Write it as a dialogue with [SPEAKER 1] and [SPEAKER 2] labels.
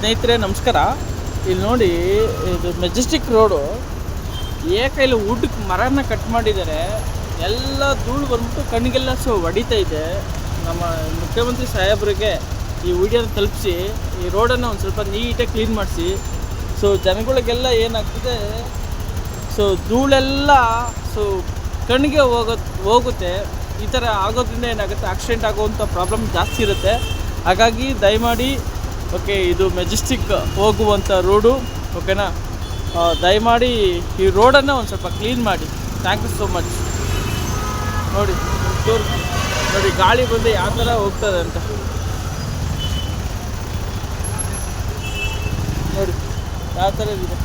[SPEAKER 1] ಸ್ನೇಹಿತರೆ ನಮಸ್ಕಾರ. ಇಲ್ಲಿ ನೋಡಿ, ಇದು ಮೆಜೆಸ್ಟಿಕ್ ರೋಡು ಏಕೈಲಿ ವುಡ್ಗೆ ಮರನ ಕಟ್ ಮಾಡಿದ್ದಾರೆ. ಎಲ್ಲ ಧೂಳು ಬಂದ್ಬಿಟ್ಟು ಕಣ್ಣಿಗೆಲ್ಲ ಹೊಡಿತಾ ಇದೆ. ನಮ್ಮ ಮುಖ್ಯಮಂತ್ರಿ ಸಾಹೇಬರಿಗೆ ಈ ವಿಡಿಯೋನ ತಲುಪಿಸಿ ಈ ರೋಡನ್ನು ಒಂದು ಸ್ವಲ್ಪ ನೀಟಾಗಿ ಕ್ಲೀನ್ ಮಾಡಿಸಿ. ಜನಗಳಿಗೆಲ್ಲ ಏನಾಗ್ತದೆ, ಧೂಳೆಲ್ಲ ಕಣ್ಣಿಗೆ ಹೋಗುತ್ತೆ. ಈ ಥರ ಆಗೋದ್ರಿಂದ ಏನಾಗುತ್ತೆ, ಆಕ್ಸಿಡೆಂಟ್ ಆಗುವಂಥ ಪ್ರಾಬ್ಲಮ್ ಜಾಸ್ತಿ ಇರುತ್ತೆ. ಹಾಗಾಗಿ ದಯಮಾಡಿ ಓಕೆ, ಇದು ಮೆಜೆಸ್ಟಿಕ್ ಹೋಗುವಂಥ ರೋಡು, ಓಕೆನಾ? ದಯಮಾಡಿ ಈ ರೋಡನ್ನು ಒಂದು ಸ್ವಲ್ಪ ಕ್ಲೀನ್ ಮಾಡಿ. Thank you so much. ನೋಡಿ ನೋಡಿ ಗಾಳಿ ಬಂದು ಯಾವ ಥರ ಹೋಗ್ತದೆ ಅಂತ ನೋಡಿ, ಯಾವ ಥರ ಇದೆ.